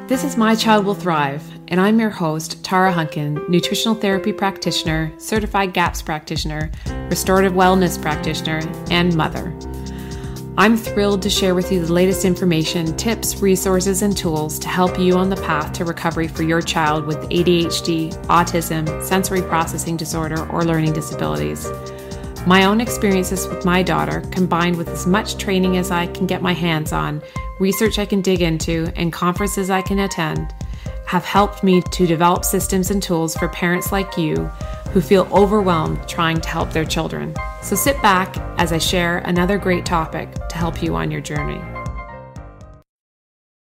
This is My Child Will Thrive, and I'm your host, Tara Hunkin, nutritional therapy practitioner, certified GAPS practitioner, restorative wellness practitioner, and mother. I'm thrilled to share with you the latest information, tips, resources, and tools to help you on the path to recovery for your child with ADHD, autism, sensory processing disorder, or learning disabilities. My own experiences with my daughter, combined with as much training as I can get my hands on, research I can dig into, and conferences I can attend, have helped me to develop systems and tools for parents like you who feel overwhelmed trying to help their children. So sit back as I share another great topic to help you on your journey.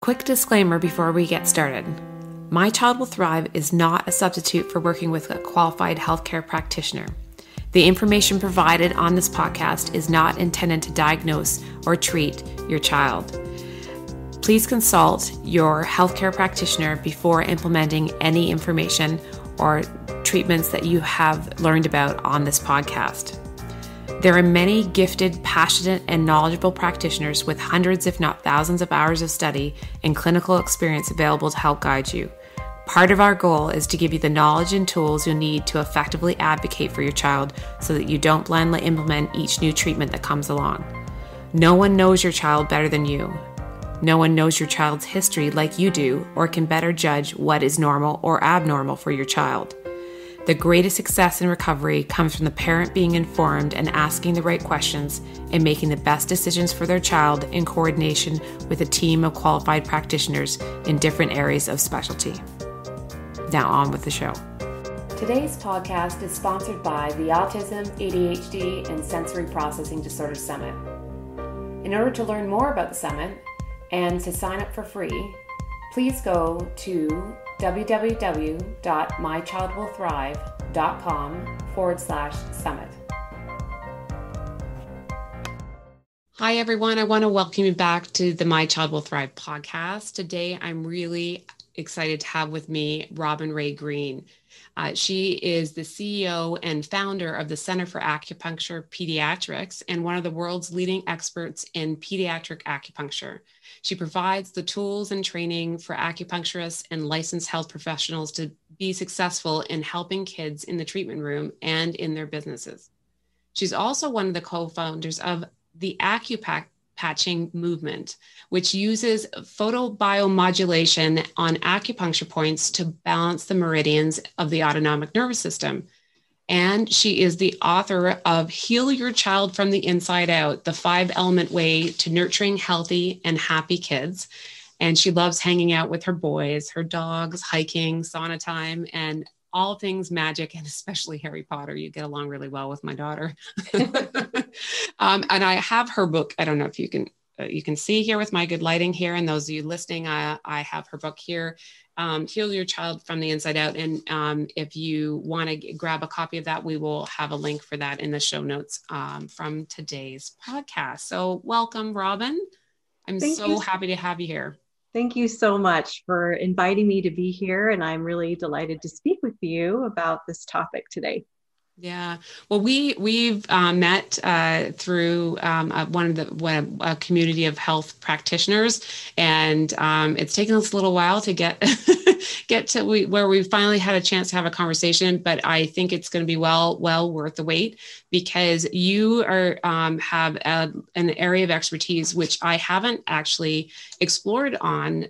Quick disclaimer before we get started. My Child Will Thrive is not a substitute for working with a qualified healthcare practitioner. The information provided on this podcast is not intended to diagnose or treat your child. Please consult your healthcare practitioner before implementing any information or treatments that you have learned about on this podcast. There are many gifted, passionate, and knowledgeable practitioners with hundreds, if not thousands, of hours of study and clinical experience available to help guide you. Part of our goal is to give you the knowledge and tools you'll need to effectively advocate for your child so that you don't blindly implement each new treatment that comes along. No one knows your child better than you. No one knows your child's history like you do or can better judge what is normal or abnormal for your child. The greatest success in recovery comes from the parent being informed and asking the right questions and making the best decisions for their child in coordination with a team of qualified practitioners in different areas of specialty. Now on with the show. Today's podcast is sponsored by the Autism, ADHD, and Sensory Processing Disorder Summit. In order to learn more about the summit and to sign up for free, please go to www.mychildwillthrive.com/summit. Hi, everyone. I want to welcome you back to the My Child Will Thrive podcast. Today, I'm really excited to have with me Robin Ray Green. She is the CEO and founder of the Center for Acupuncture Pediatrics and one of the world's leading experts in pediatric acupuncture. She provides the tools and training for acupuncturists and licensed health professionals to be successful in helping kids in the treatment room and in their businesses. She's also one of the co-founders of the Acupatching movement, which uses photobiomodulation on acupuncture points to balance the meridians of the autonomic nervous system. And she is the author of Heal Your Child from the Inside Out, the 5-element way to nurturing healthy and happy kids. And she loves hanging out with her boys, her dogs, hiking, sauna time, and all things magic, and especially Harry Potter. You get along really well with my daughter. And I have her book. I don't know if you can see here with my good lighting here. And those of you listening, I have her book here, Heal Your Child from the Inside Out. And if you want to grab a copy of that, we will have a link for that in the show notes from today's podcast. So welcome, Robin. I'm so happy to have you here. Thank you so much for inviting me to be here. And I'm really delighted to speak with you about this topic today. Yeah. Well, we've met through a community of health practitioners, and it's taken us a little while to get to where we finally had a chance to have a conversation. But I think it's going to be well worth the wait, because you have an area of expertise which I haven't actually explored on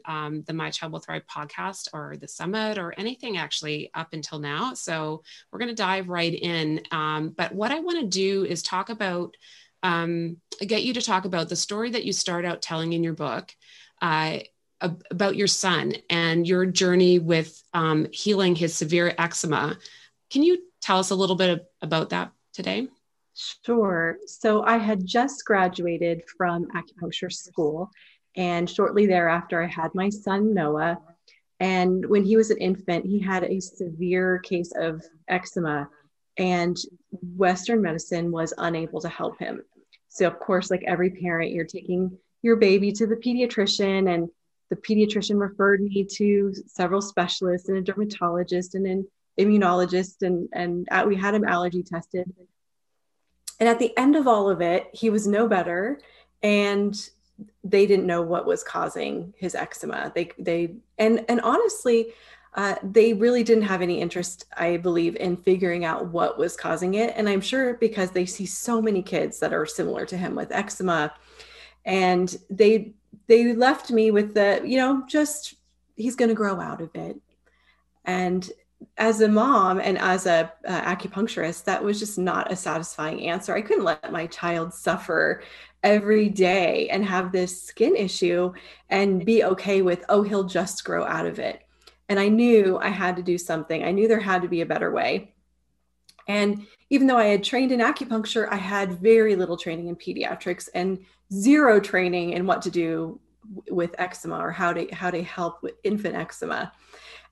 the My Child Will Thrive podcast or the summit or anything actually up until now. So we're going to dive right in. But what I want to do is talk about, get you to talk about the story that you start out telling in your book about your son and your journey with healing his severe eczema. Can you tell us a little bit about that today? Sure. So I had just graduated from acupuncture school, and shortly thereafter I had my son Noah. And when he was an infant, he had a severe case of eczema, and Western medicine was unable to help him. So of course, like every parent, you're taking your baby to the pediatrician, and the pediatrician referred me to several specialists and a dermatologist and an immunologist, and we had him allergy tested. And at the end of all of it, he was no better. And they didn't know what was causing his eczema. And honestly, they really didn't have any interest, I believe, in figuring out what was causing it. And I'm sure because they see so many kids that are similar to him with eczema, and they left me with the, just he's going to grow out of it. And as a mom and as a acupuncturist, that was just not a satisfying answer. I couldn't let my child suffer every day and have this skin issue and be okay with, oh, he'll just grow out of it. And I knew I had to do something. I knew there had to be a better way. And even though I had trained in acupuncture, I had very little training in pediatrics and zero training in what to do with eczema or how to help with infant eczema.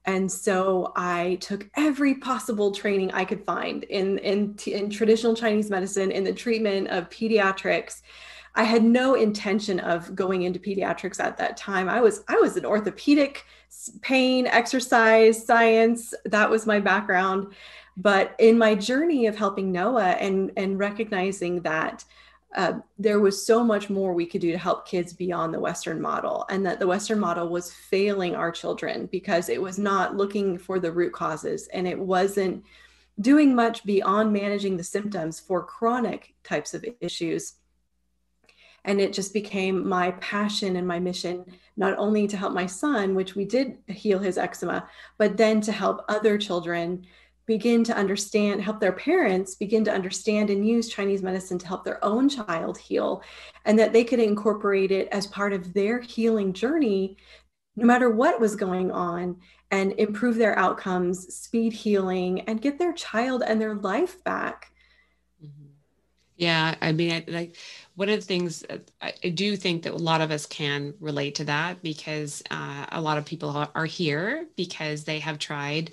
And so I took every possible training I could find in traditional Chinese medicine, in the treatment of pediatrics. I had no intention of going into pediatrics at that time. I was an orthopedic, pain, exercise, science. That was my background. But in my journey of helping Noah and recognizing that there was so much more we could do to help kids beyond the Western model, and that the Western model was failing our children because it was not looking for the root causes, and it wasn't doing much beyond managing the symptoms for chronic types of issues. And it just became my passion and my mission, not only to help my son, which we did heal his eczema, but then to help other children begin to understand, help their parents begin to understand and use Chinese medicine to help their own child heal, and that they could incorporate it as part of their healing journey, no matter what was going on, and improve their outcomes, speed healing, and get their child and their life back. Mhm. Yeah, I mean, like one of the things I do think that a lot of us can relate to that because a lot of people are here because they have tried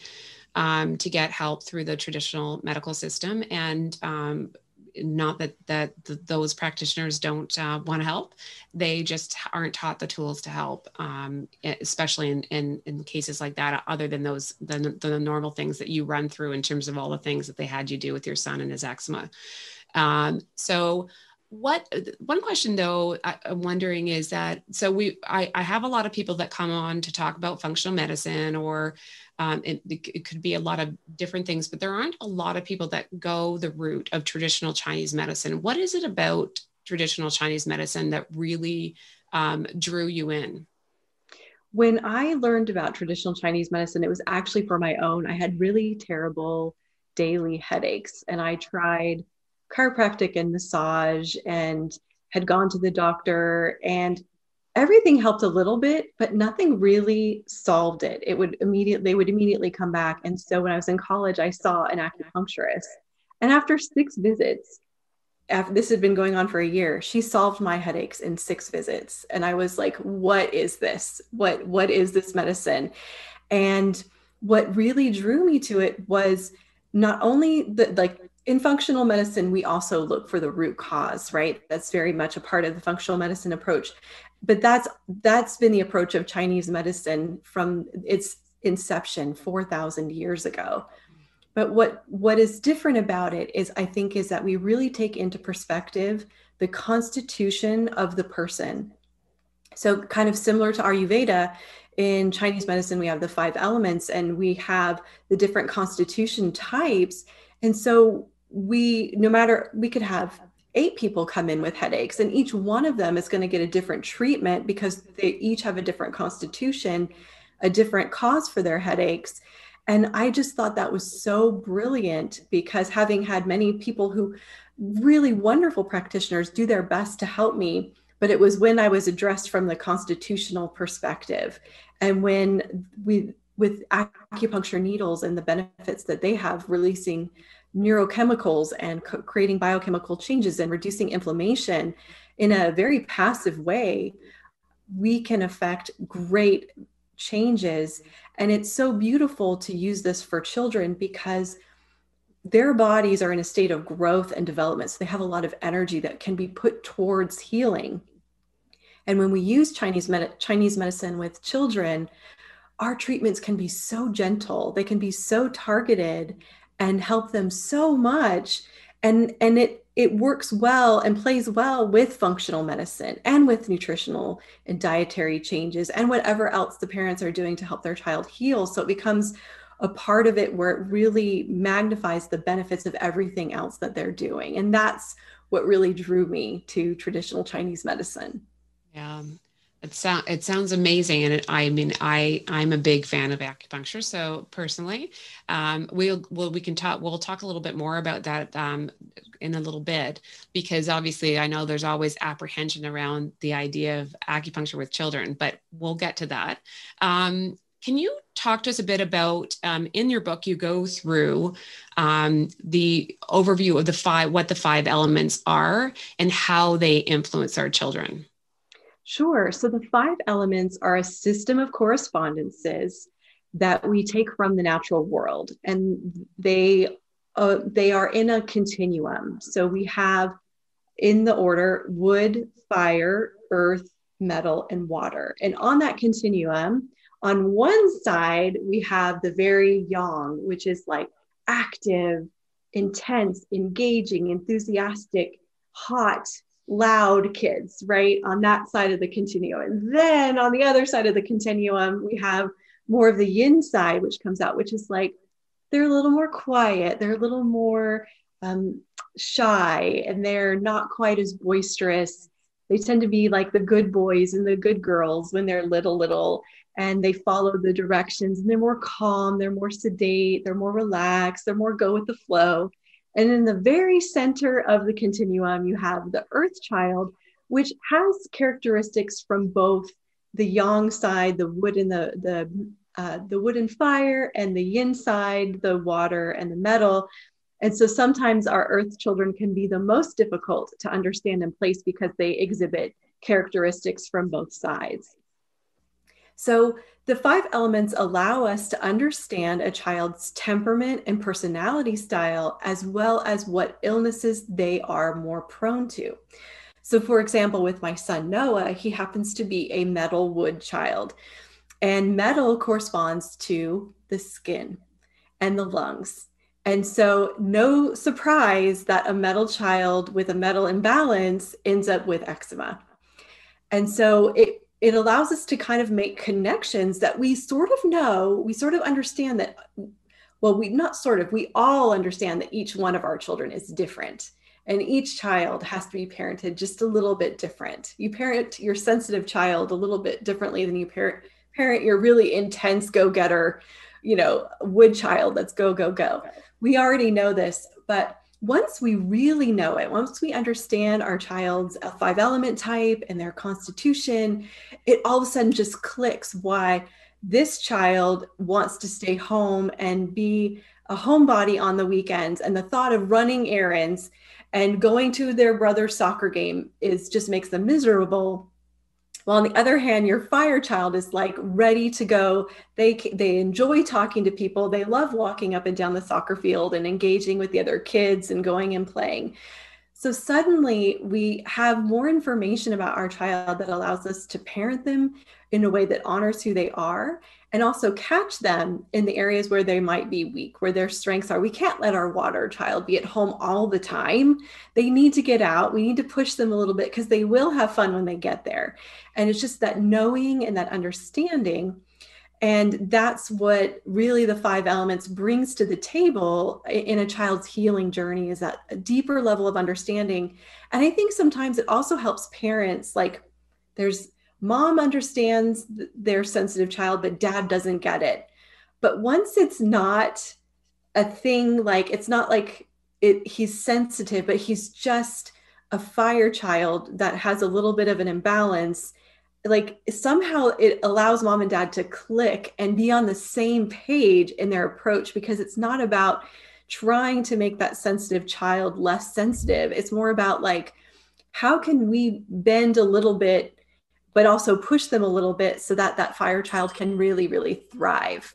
to get help through the traditional medical system, and not those practitioners don't want to help. They just aren't taught the tools to help, especially in cases like that, other than the normal things that you run through in terms of all the things that they had you do with your son and his eczema. So one question though I'm wondering is that, so I have a lot of people that come on to talk about functional medicine, or it could be a lot of different things, but there aren't a lot of people that go the route of traditional Chinese medicine. What is it about traditional Chinese medicine that really drew you in? When I learned about traditional Chinese medicine, it was actually for my own. I had really terrible daily headaches, and I tried chiropractic and massage and had gone to the doctor, and everything helped a little bit, but nothing really solved it. They would immediately come back. And so when I was in college, I saw an acupuncturist. And after 6 visits, after this had been going on for a year, she solved my headaches in 6 visits. And I was like, what is this? What is this medicine? And what really drew me to it was not only the, like, in functional medicine, we also look for the root cause, right? That's very much a part of the functional medicine approach. But that's been the approach of Chinese medicine from its inception 4,000 years ago. But what is different about it is, I think, is that we really take into perspective the constitution of the person. So kind of similar to Ayurveda, in Chinese medicine, we have the 5 elements and we have the different constitution types. And so we could have 8 people come in with headaches, and each one of them is going to get a different treatment because they each have a different constitution, a different cause for their headaches. And I just thought that was so brilliant, because having had many people who, really wonderful practitioners, do their best to help me, but it was when I was addressed from the constitutional perspective, and when we, with acupuncture needles and the benefits that they have, releasing neurochemicals and creating biochemical changes and reducing inflammation in a very passive way, we can affect great changes. And it's so beautiful to use this for children because their bodies are in a state of growth and development. So they have a lot of energy that can be put towards healing. And when we use Chinese medicine with children, our treatments can be so gentle. They can be so targeted and help them so much. And it works well and plays well with functional medicine and with nutritional and dietary changes and whatever else the parents are doing to help their child heal. So it becomes a part of it where it really magnifies the benefits of everything else that they're doing. And that's what really drew me to traditional Chinese medicine. Yeah. It sounds amazing, and I mean, I'm a big fan of acupuncture. So personally, we'll talk a little bit more about that in a little bit, because obviously I know there's always apprehension around the idea of acupuncture with children, but we'll get to that. Can you talk to us a bit about, in your book, you go through the overview of what the five elements are and how they influence our children? Sure. So the five elements are a system of correspondences that we take from the natural world, and they are in a continuum. So we have in the order wood, fire, earth, metal, and water. And on that continuum, on one side, we have the very yang, which is like active, intense, engaging, enthusiastic, hot, loud kids, right? On that side of the continuum. And then on the other side of the continuum, we have more of the yin side, which comes out, which is like they're a little more quiet, they're a little more shy, and they're not quite as boisterous. They tend to be like the good boys and the good girls when they're little, and they follow the directions, and they're more calm, they're more sedate, they're more relaxed, they're more go with the flow. And in the very center of the continuum, you have the earth child, which has characteristics from both the yang side, the wood and the wood and fire, and the yin side, the water and the metal. And so sometimes our earth children can be the most difficult to understand and place because they exhibit characteristics from both sides. So the five elements allow us to understand a child's temperament and personality style, as well as what illnesses they are more prone to. So for example, with my son Noah, he happens to be a metal wood child, and metal corresponds to the skin and the lungs. And so no surprise that a metal child with a metal imbalance ends up with eczema. And so it allows us to kind of make connections that we sort of know, we sort of understand that, well, we all understand that each one of our children is different. And each child has to be parented just a little bit different. You parent your sensitive child a little bit differently than you parent your really intense go-getter, wood child that's go, go, go. We already know this, but once we really know it, once we understand our child's five element type and their constitution, it all of a sudden just clicks why this child wants to stay home and be a homebody on the weekends. And the thought of running errands and going to their brother's soccer game just makes them miserable. Well, on the other hand, your fire child is like ready to go. They enjoy talking to people. They love walking up and down the soccer field and engaging with the other kids and going and playing. So suddenly we have more information about our child that allows us to parent them in a way that honors who they are, and also catch them in the areas where they might be weak, where their strengths are. We can't let our water child be at home all the time. They need to get out. We need to push them a little bit because they will have fun when they get there. And it's just that knowing and that understanding. And that's what really the five elements brings to the table in a child's healing journey, is that a deeper level of understanding. And I think sometimes it also helps parents, like there's mom understands their sensitive child, but dad doesn't get it. But once it's not a thing, like it's not like he's sensitive, but he's just a fire child that has a little bit of an imbalance, like somehow it allows mom and dad to click and be on the same page in their approach, because it's not about trying to make that sensitive child less sensitive. It's more about like, how can we bend a little bit, but also push them a little bit so that that fire child can really, really thrive.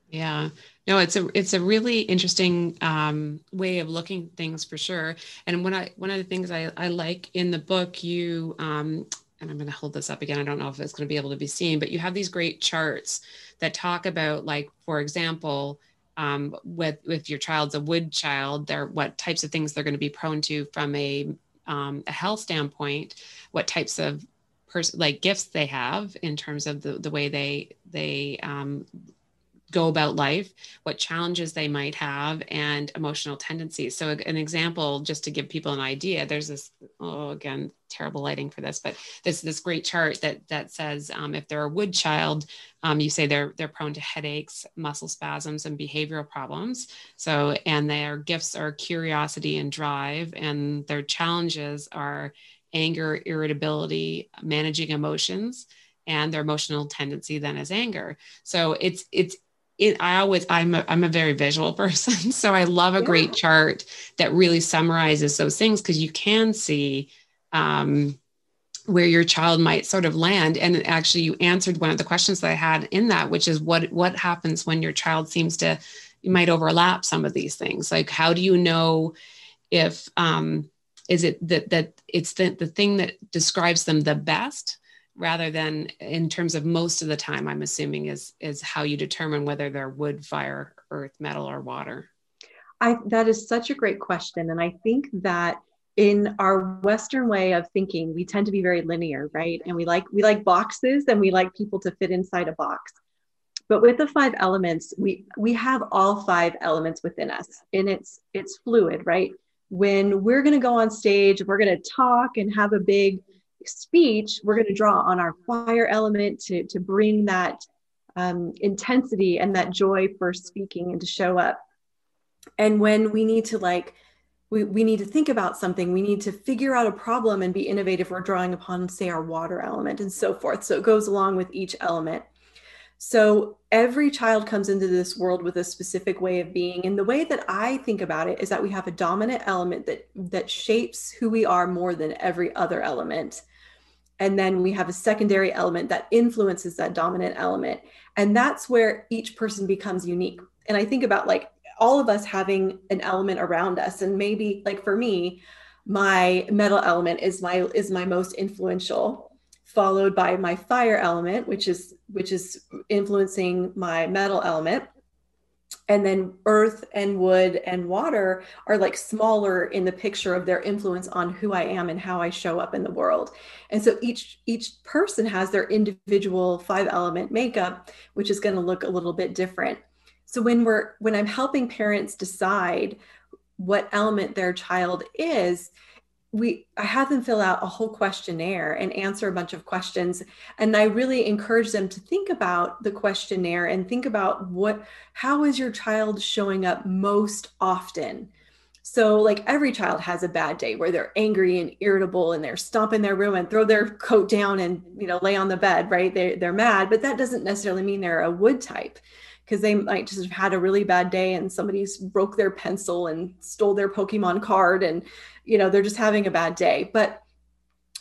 Yeah, no, it's a really interesting way of looking at things for sure. And one of the things I like in the book, and I'm going to hold this up again. I don't know if it's going to be able to be seen, but you have these great charts that talk about, like, for example, with if your child's a wood child, what types of things they're going to be prone to from a health standpoint, what types of like gifts they have in terms of the way they go about life, what challenges they might have, and emotional tendencies. So an example, just to give people an idea, there's this, oh, again, terrible lighting for this, but this great chart that says if they're a wood child, you say they're prone to headaches, muscle spasms, and behavioral problems. So, and their gifts are curiosity and drive, and their challenges are anger, irritability, managing emotions, and their emotional tendency then is anger. So I'm a very visual person. So I love a Yeah. great chart that really summarizes those things, because you can see where your child might sort of land. And actually you answered one of the questions that I had in that, which is what happens when your child you might overlap some of these things. Like, how do you know if, is it that it's the thing that describes them the best, rather than in terms of most of the time, I'm assuming is how you determine whether they're wood, fire, earth, metal, or water? That is such a great question. And I think that in our Western way of thinking, we tend to be very linear, right? And we like boxes, and we like people to fit inside a box. But with the five elements, we have all five elements within us, and it's fluid, right? When we're going to go on stage, we're going to talk and have a big speech, we're going to draw on our fire element to bring that intensity and that joy for speaking and to show up. And when we need to we need to think about something, we need to figure out a problem and be innovative, we're drawing upon, say, our water element and so forth. So it goes along with each element. So every child comes into this world with a specific way of being. And the way that I think about it is that we have a dominant element that shapes who we are more than every other element. And then we have a secondary element that influences that dominant element. And that's where each person becomes unique. And I think about like all of us having an element around us. And maybe like for me, my metal element is my most influential, followed by my fire element, which is influencing my metal element. And then earth and wood and water are like smaller in the picture of their influence on who I am and how I show up in the world. And so each person has their individual five element makeup, which is going to look a little bit different. So when I'm helping parents decide what element their child is, I have them fill out a whole questionnaire and answer a bunch of questions. And I really encourage them to think about the questionnaire and think about how is your child showing up most often? So like every child has a bad day where they're angry and irritable and they're stomping their room and throw their coat down and, lay on the bed, right? They're mad, but that doesn't necessarily mean they're a wood type, because they might just have had a really bad day and somebody's broke their pencil and stole their Pokemon card, and they're just having a bad day. But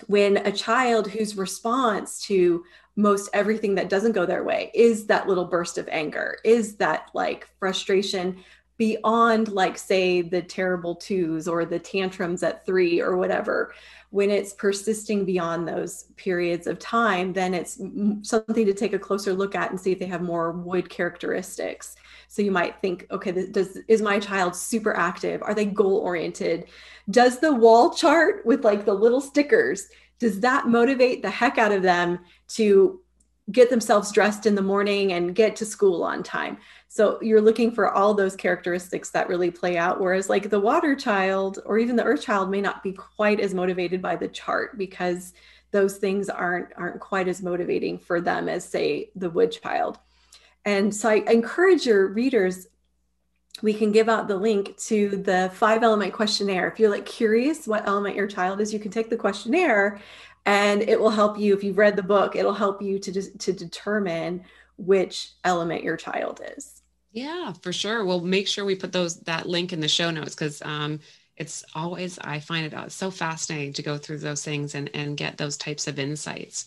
when a child whose response to most everything that doesn't go their way is that little burst of anger, is that like frustration beyond, like, say, the terrible twos or the tantrums at 3 or whatever, when it's persisting beyond those periods of time, then it's something to take a closer look at and see if they have more wood characteristics. So you might think, okay, is my child super active? Are they goal oriented? Does the wall chart with like the little stickers, does that motivate the heck out of them to get themselves dressed in the morning and get to school on time? So you're looking for all those characteristics that really play out. Whereas like the water child or even the earth child may not be quite as motivated by the chart, because those things aren't quite as motivating for them as, say, the wood child. And so I encourage your readers, we can give out the link to the 5-element questionnaire. If you're like curious what element your child is, you can take the questionnaire and it will help you. If you've read the book, it'll help you to determine which element your child is. Yeah, for sure. We'll make sure we put that link in the show notes, because it's always, I find it so fascinating to go through those things and get those types of insights.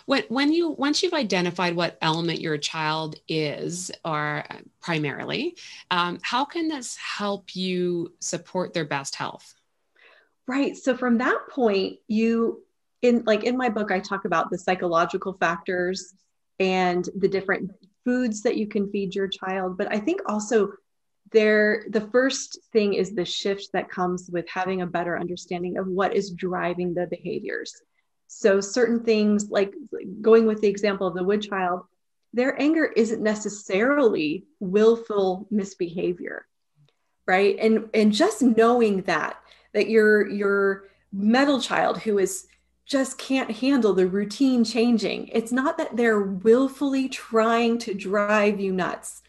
Once you've identified what element your child is, or primarily, how can this help you support their best health? Right. So from that point, in my book, I talk about the psychological factors and the different foods that you can feed your child. But I think also the first thing is the shift that comes with having a better understanding of what is driving the behaviors. So certain things, like going with the example of the wood child, their anger isn't necessarily willful misbehavior, right? And just knowing that your metal child who is just can't handle the routine changing, it's not that they're willfully trying to drive you nuts.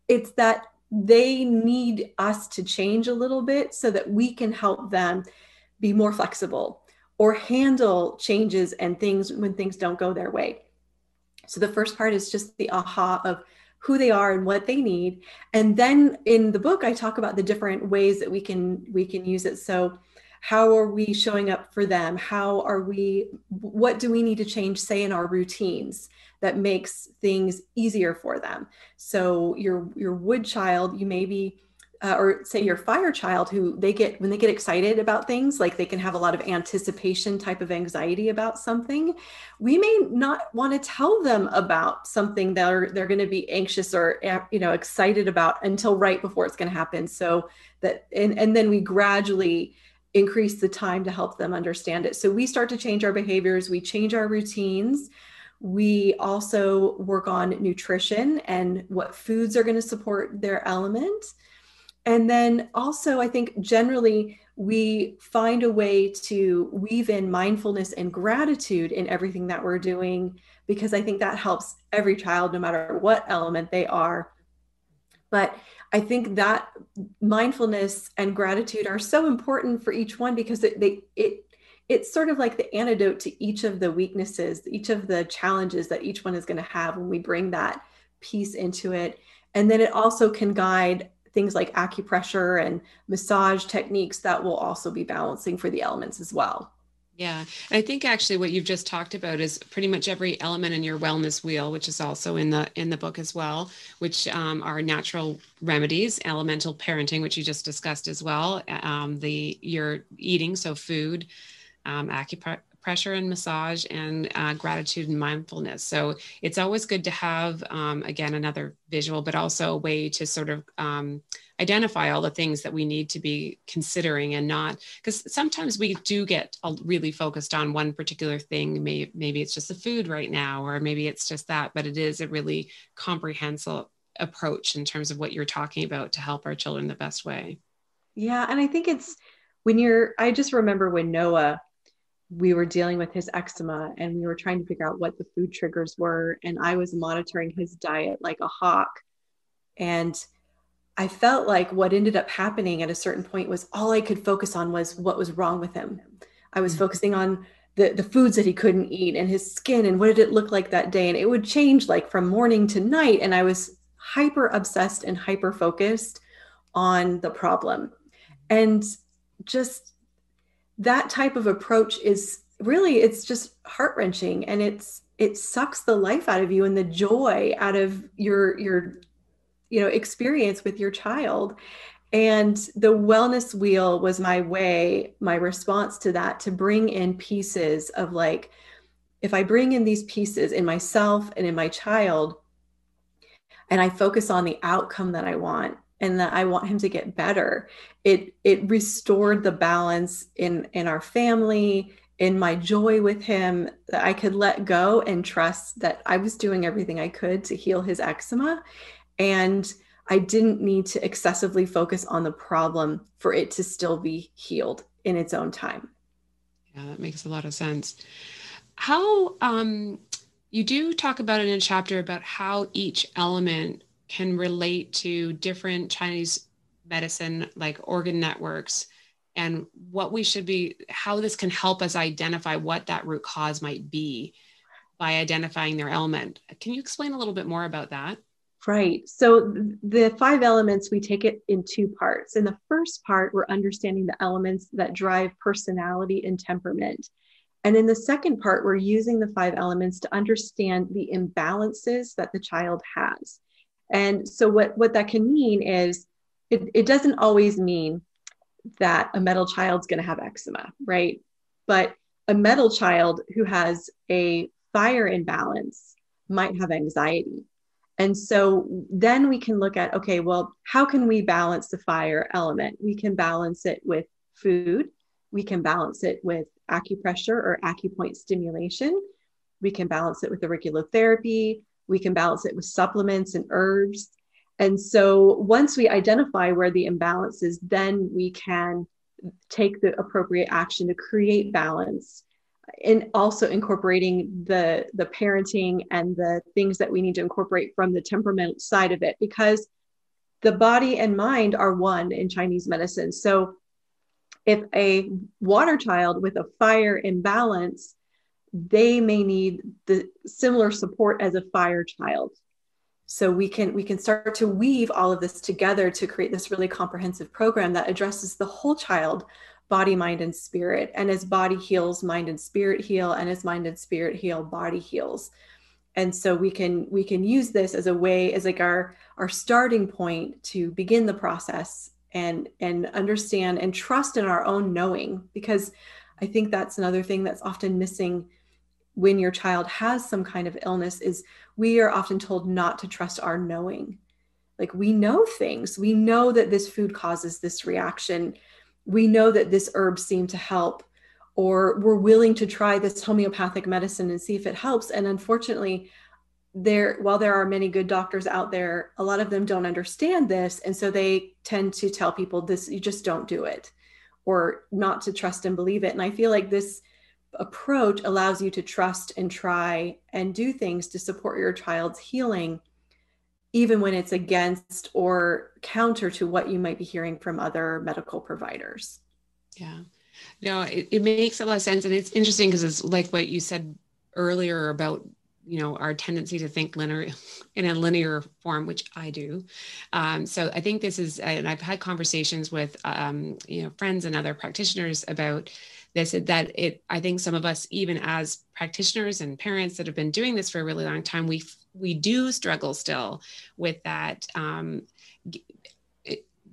It's that they need us to change a little bit so that we can help them be more flexible or handle changes and things when things don't go their way. So the first part is just the aha of who they are and what they need. And then in the book, I talk about the different ways that we can use it. So how are we showing up for them? What do we need to change, say, in our routines that makes things easier for them? So your wood child, you maybe or say your fire child, who when they get excited about things, like they can have a lot of anticipation type of anxiety about something. We may not want to tell them about something that they're going to be anxious or excited about until right before it's going to happen. So that and then we gradually increase the time to help them understand it. So we start to change our behaviors, we change our routines. We also work on nutrition and what foods are going to support their element. And then also, I think generally we find a way to weave in mindfulness and gratitude in everything that we're doing, because I think that helps every child, no matter what element they are. But I think that mindfulness and gratitude are so important for each one, because it's sort of like the antidote to each of the weaknesses, each of the challenges that each one is going to have when we bring that piece into it. And then it also can guide things like acupressure and massage techniques that will also be balancing for the elements as well. Yeah. And I think actually what you've just talked about is pretty much every element in your wellness wheel, which is also in the book as well, which are natural remedies, elemental parenting, which you just discussed as well, your eating, so food, acupressure and massage, and gratitude and mindfulness. So it's always good to have, again, another visual, but also a way to sort of identify all the things that we need to be considering, and not, because sometimes we do get really focused on one particular thing. Maybe it's just the food right now, or maybe it's just that, but it is a really comprehensive approach in terms of what you're talking about to help our children the best way. Yeah. And I think it's I just remember when Noah, we were dealing with his eczema and we were trying to figure out what the food triggers were. And I was monitoring his diet like a hawk. And I felt like what ended up happening at a certain point was all I could focus on was what was wrong with him. I was focusing on the foods that he couldn't eat and his skin and what did it look like that day. And it would change like from morning to night. And I was hyper obsessed and hyper focused on the problem. And just that type of approach is really, it's just heart-wrenching, and it sucks the life out of you and the joy out of your experience with your child. And the wellness wheel was my response to that, to bring in pieces of like, if I bring in these pieces in myself and in my child, and I focus on the outcome that I want and that I want him to get better, it restored the balance in our family, in my joy with him, that I could let go and trust that I was doing everything I could to heal his eczema. And I didn't need to excessively focus on the problem for it to still be healed in its own time. Yeah, that makes a lot of sense. How you do talk about it in a chapter about how each element can relate to different Chinese medicine, like organ networks, and how this can help us identify what that root cause might be by identifying their element. Can you explain a little bit more about that? Right. So the 5 elements, we take it in 2 parts. In the first part, we're understanding the elements that drive personality and temperament. And in the second part, we're using the 5 elements to understand the imbalances that the child has. And so what that can mean is it doesn't always mean that a metal child's going to have eczema, right? But a metal child who has a fire imbalance might have anxiety. And so then we can look at, okay, well, how can we balance the fire element? We can balance it with food. We can balance it with acupressure or acupoint stimulation. We can balance it with auriculotherapy. We can balance it with supplements and herbs. And so once we identify where the imbalance is, then we can take the appropriate action to create balance, and also incorporating the parenting and the things that we need to incorporate from the temperament side of it, because the body and mind are one in Chinese medicine. So if a water child with a fire imbalance, they may need the similar support as a fire child. So we can start to weave all of this together to create this really comprehensive program that addresses the whole child, body, mind, and spirit. And as body heals, mind and spirit heal, and as mind and spirit heal, body heals. And so we can use this as a way, as like our starting point to begin the process and understand and trust in our own knowing, because I think that's another thing that's often missing when your child has some kind of illness, is we are often told not to trust our knowing. Like, we know things. We know that this food causes this reaction. We know that this herb seemed to help, or we're willing to try this homeopathic medicine and see if it helps. And unfortunately, while there are many good doctors out there, a lot of them don't understand this. And so they tend to tell people this, you just don't do it, or not to trust and believe it. And I feel like this approach allows you to trust and try and do things to support your child's healing, even when it's against or counter to what you might be hearing from other medical providers. Yeah. No, it makes a lot of sense. And it's interesting because it's like what you said earlier about, our tendency to think linear in a linear form, which I do. So I think this is, and I've had conversations with, friends and other practitioners about this, that I think some of us, even as practitioners and parents that have been doing this for a really long time, we do struggle still with that,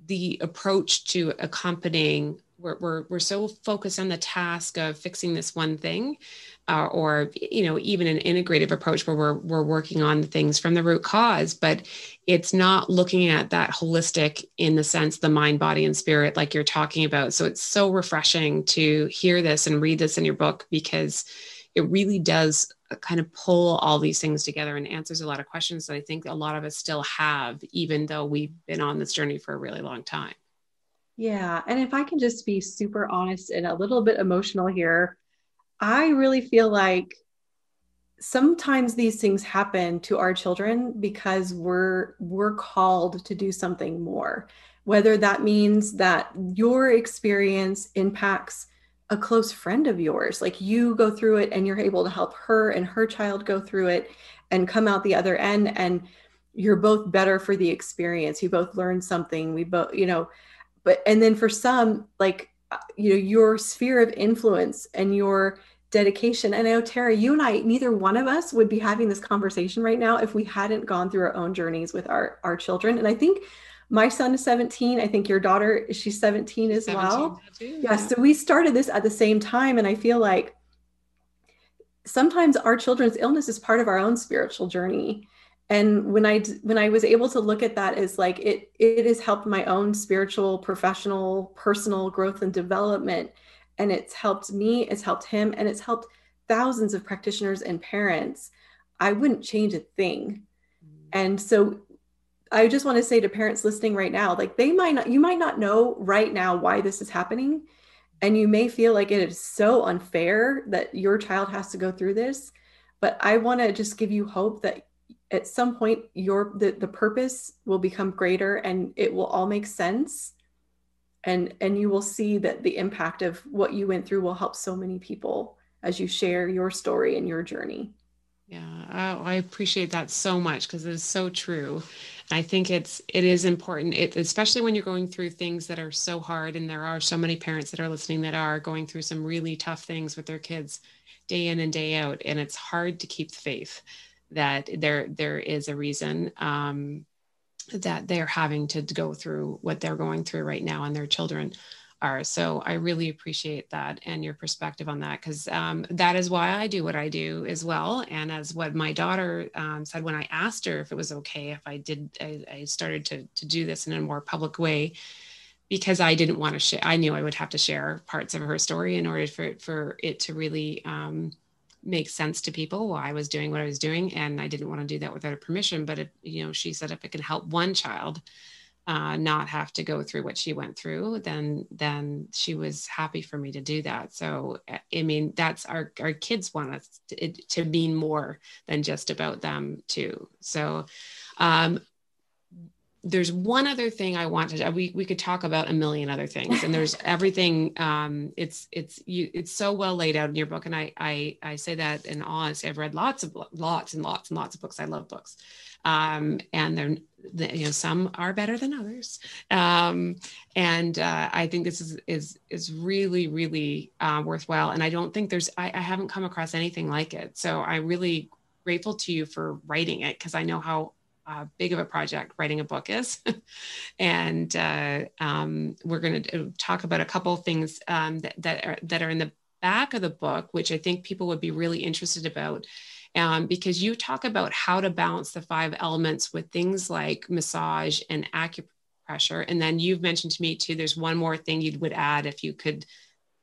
the approach to accompanying. We're so focused on the task of fixing this one thing, or even an integrative approach where we're working on things from the root cause, but it's not looking at that holistic, in the sense, the mind, body, and spirit, like you're talking about. So it's so refreshing to hear this and read this in your book, because it really does kind of pull all these things together and answers a lot of questions that I think a lot of us still have, even though we've been on this journey for a really long time. Yeah. And if I can just be super honest and a little bit emotional here, I really feel like sometimes these things happen to our children because we're called to do something more, whether that means that your experience impacts a close friend of yours, like you go through it and you're able to help her and her child go through it and come out the other end, and you're both better for the experience. You both learn something. We both, but and then for some, like, your sphere of influence and your dedication. And I know, Tara, you and I, neither one of us would be having this conversation right now if we hadn't gone through our own journeys with our children. And I think my son is 17. I think your daughter, she's 17 as 17 well. too, Yeah. So we started this at the same time. And I feel like sometimes our children's illness is part of our own spiritual journey. And when I was able to look at that as like it has helped my own spiritual, professional, personal growth and development, and it's helped me, it's helped him, and it's helped thousands of practitioners and parents, I wouldn't change a thing. And so I just want to say to parents listening right now, like, you might not know right now why this is happening, and you may feel like it is so unfair that your child has to go through this. But I want to just give you hope that at some point the purpose will become greater and it will all make sense. And you will see that the impact of what you went through will help so many people as you share your story and your journey. Yeah, I appreciate that so much, because it is so true. I think it is important, especially when you're going through things that are so hard. And there are so many parents that are listening that are going through some really tough things with their kids day in and day out. And it's hard to keep the faith that there is a reason that they're having to go through what they're going through right now, and their children are. So I really appreciate that and your perspective on that, because that is why I do what I do as well. And as what my daughter said when I asked her if it was okay if I started to do this in a more public way, because I didn't want to share. I knew I would have to share parts of her story in order for it to really make sense to people while I was doing what I was doing. And I didn't want to do that without her permission. But she said, if it can help one child not have to go through what she went through, then she was happy for me to do that. So, I mean, that's our kids want us to mean more than just about them too. So, there's one other thing I want to, we could talk about a million other things, and there's everything. It's so well laid out in your book. And I say that in all honesty. I've read lots and lots of books. I love books. And they're, some are better than others. And I think this is really, really worthwhile. And I don't think I haven't come across anything like it. So I'm really grateful to you for writing it, because I know how big of a project writing a book is. And we're going to talk about a couple of things that are in the back of the book, which I think people would be really interested about. Because you talk about how to balance the 5 elements with things like massage and acupressure. And then you've mentioned to me too, there's one more thing you would add if you could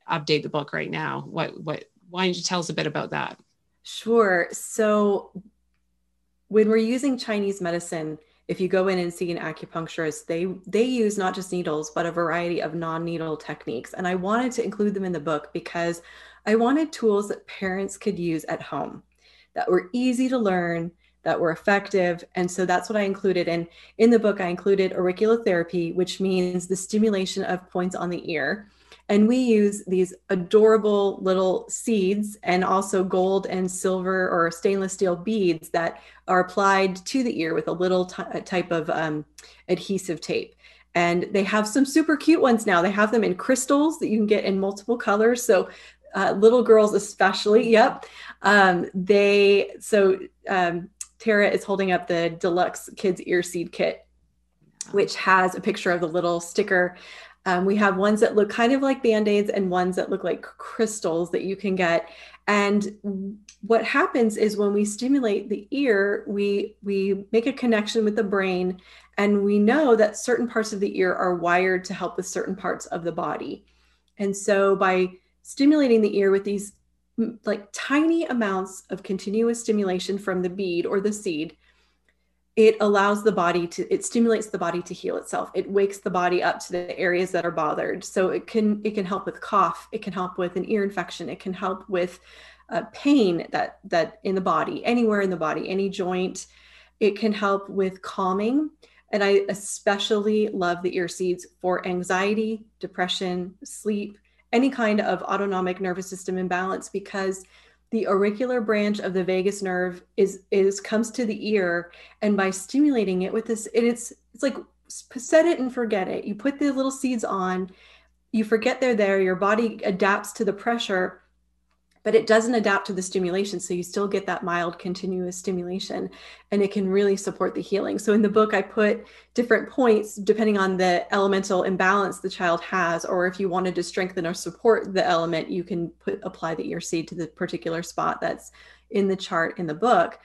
update the book right now. Why don't you tell us a bit about that? Sure. So when we're using Chinese medicine, if you go in and see an acupuncturist, they use not just needles, but a variety of non-needle techniques. And I wanted to include them in the book because I wanted tools that parents could use at home, that were easy to learn, that were effective. And so that's what I included. And in the book, I included auriculotherapy, which means the stimulation of points on the ear. And we use these adorable little seeds and also gold and silver or stainless steel beads that are applied to the ear with a little type of adhesive tape. And they have some super cute ones now. They have them in crystals that you can get in multiple colors. So little girls especially, yep. Tara is holding up the deluxe kids ear seed kit, which has a picture of the little sticker. We have ones that look kind of like Band-Aids and ones that look like crystals that you can get. And what happens is when we stimulate the ear, we make a connection with the brain, and we know that certain parts of the ear are wired to help with certain parts of the body. And so by stimulating the ear with these like tiny amounts of continuous stimulation from the bead or the seed, it stimulates the body to heal itself. It wakes the body up to the areas that are bothered. So it can help with cough. It can help with an ear infection. It can help with pain that in the body, anywhere in the body, any joint. It can help with calming. And I especially love the ear seeds for anxiety, depression, sleep, any kind of autonomic nervous system imbalance, because the auricular branch of the vagus nerve comes to the ear, and by stimulating it with this, it's like set it and forget it. You put the little seeds on, you forget they're there, your body adapts to the pressure, but it doesn't adapt to the stimulation. So you still get that mild continuous stimulation, and it can really support the healing. So in the book, I put different points depending on the elemental imbalance the child has, or if you wanted to strengthen or support the element, you can apply the ear seed to the particular spot that's in the chart in the book.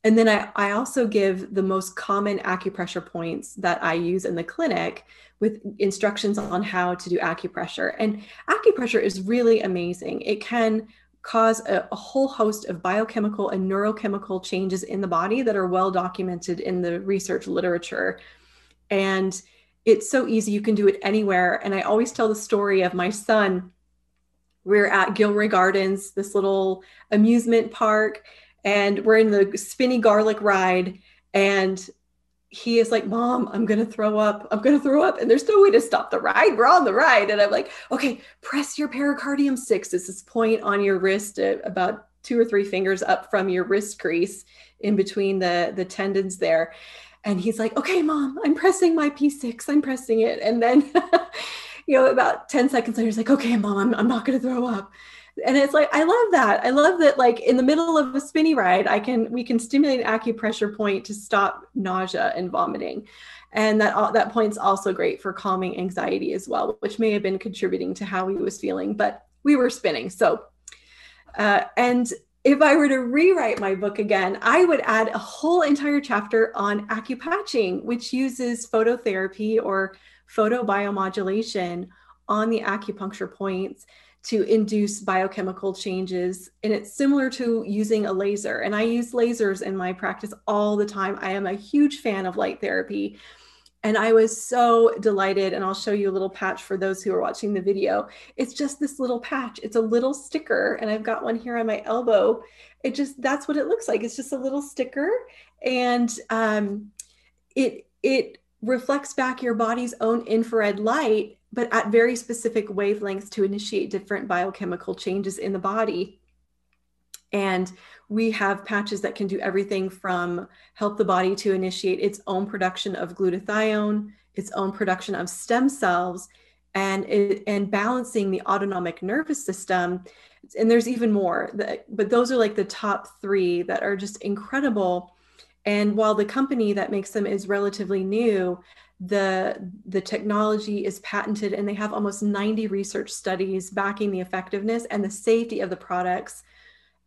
And then I also give the most common acupressure points that I use in the clinic with instructions on how to do acupressure. And acupressure is really amazing. It can cause a whole host of biochemical and neurochemical changes in the body that are well documented in the research literature. And it's so easy. You can do it anywhere. And I always tell the story of my son. We're at Gilroy Gardens, this little amusement park, and we're in the spinny garlic ride. And he is like, Mom, I'm going to throw up. I'm going to throw up. And there's no way to stop the ride. We're on the ride. And I'm like, okay, press your pericardium 6. It's this point on your wrist, about 2 or 3 fingers up from your wrist crease in between the tendons there. And he's like, okay, Mom, I'm pressing my P6. I'm pressing it. And then, about 10 seconds later, he's like, okay, Mom, I'm not going to throw up. And it's like, I love that. I love that, like in the middle of a spinny ride, we can stimulate an acupressure point to stop nausea and vomiting. And that point's also great for calming anxiety as well, which may have been contributing to how he was feeling, but we were spinning. So, and if I were to rewrite my book again, I would add a whole entire chapter on acupatching, which uses phototherapy or photobiomodulation on the acupuncture points to induce biochemical changes. And it's similar to using a laser. And I use lasers in my practice all the time. I am a huge fan of light therapy. And I was so delighted. And I'll show you a little patch for those who are watching the video. It's just this little patch. It's a little sticker. And I've got one here on my elbow. That's what it looks like. It's just a little sticker. And it reflects back your body's own infrared light, but at very specific wavelengths to initiate different biochemical changes in the body. And we have patches that can do everything from help the body to initiate its own production of glutathione, its own production of stem cells, and balancing the autonomic nervous system. And there's even more, but those are like the top three that are just incredible. And while the company that makes them is relatively new, the technology is patented, and they have almost 90 research studies backing the effectiveness and the safety of the products.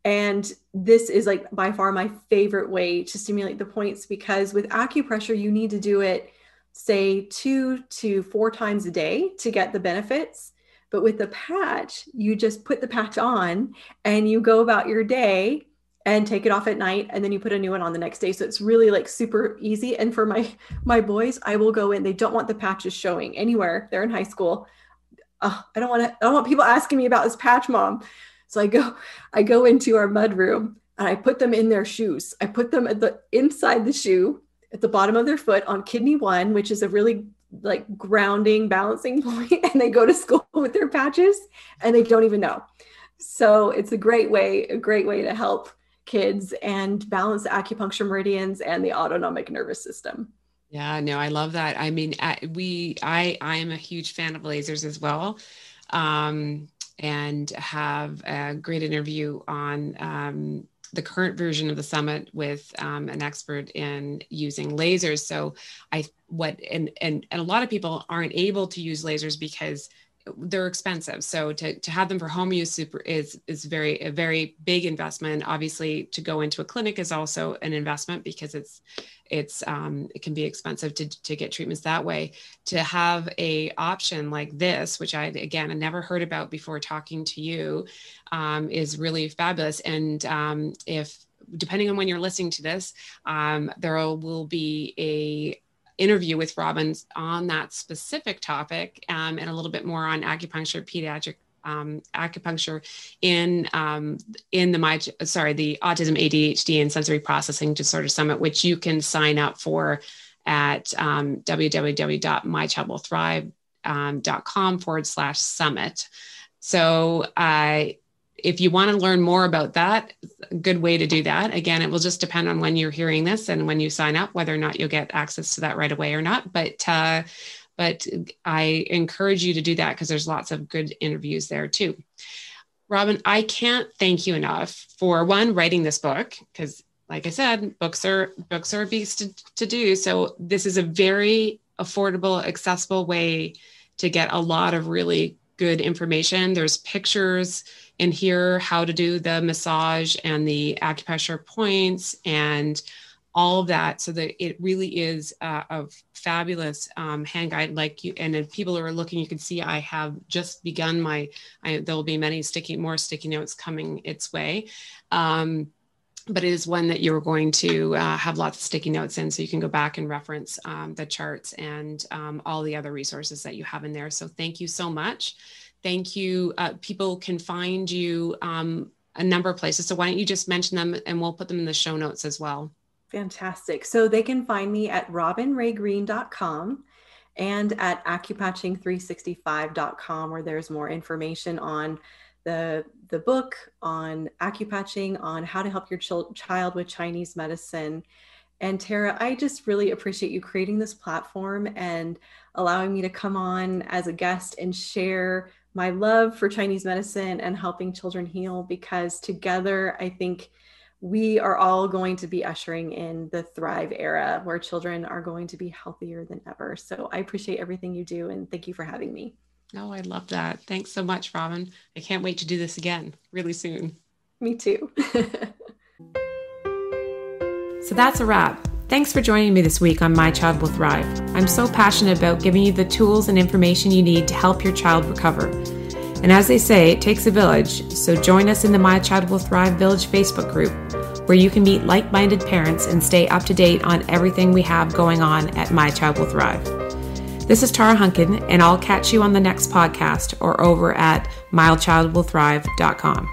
And this is like by far my favorite way to stimulate the points, because with acupressure, you need to do it, say 2 to 4 times a day to get the benefits. But with the patch, you just put the patch on and you go about your day and take it off at night, and then you put a new one on the next day. So it's really like super easy. And for my boys, I will go in. They don't want the patches showing anywhere. They're in high school. I don't want people asking me about this patch, Mom. So I go into our mud room and I put them in their shoes. I put them inside the shoe at the bottom of their foot on kidney 1, which is a really like grounding, balancing point. And they go to school with their patches and they don't even know. So it's a great way to help kids and balance the acupuncture meridians and the autonomic nervous system. Yeah, no, I love that. I mean, I am a huge fan of lasers as well. And have a great interview on the current version of the summit with an expert in using lasers. So and a lot of people aren't able to use lasers because they're expensive. So to have them for home use is a very big investment. Obviously, to go into a clinic is also an investment because it can be expensive to get treatments that way. To have a option like this, which I never heard about before talking to you, is really fabulous. And if depending on when you're listening to this, there will be a interview with Robin on that specific topic, and a little bit more on acupuncture, pediatric acupuncture in the Autism, ADHD, and Sensory Processing Disorder Summit, which you can sign up for at www.mychildwillthrive.com/summit. So if you want to learn more about that, a good way to do that. Again, it will just depend on when you're hearing this and when you sign up, whether or not you'll get access to that right away or not. But I encourage you to do that because there's lots of good interviews there too. Robin, I can't thank you enough for writing this book, because like I said, books are a beast to do. So this is a very affordable, accessible way to get a lot of really good information. There's pictures in here, how to do the massage and the acupressure points and all of that. So that it really is a fabulous hand guide. And if people are looking, you can see I have just begun there'll be more sticky notes coming its way. But it is one that you're going to have lots of sticky notes in, so you can go back and reference the charts and all the other resources that you have in there. So thank you so much. Thank you. People can find you a number of places. So why don't you just mention them and we'll put them in the show notes as well. Fantastic. So they can find me at robinraygreen.com and at acupatching365.com, where there's more information on the book, on acupatching, on how to help your child with Chinese medicine. And Tara, I just really appreciate you creating this platform and allowing me to come on as a guest and share my love for Chinese medicine and helping children heal, because together I think we are all going to be ushering in the Thrive era where children are going to be healthier than ever. So I appreciate everything you do, and thank you for having me. Oh, I love that. Thanks so much, Robin. I can't wait to do this again really soon. Me too. So that's a wrap. Thanks for joining me this week on My Child Will Thrive. I'm so passionate about giving you the tools and information you need to help your child recover. And as they say, it takes a village, so join us in the My Child Will Thrive Village Facebook group, where you can meet like-minded parents and stay up to date on everything we have going on at My Child Will Thrive. This is Tara Hunkin, and I'll catch you on the next podcast or over at mychildwillthrive.com.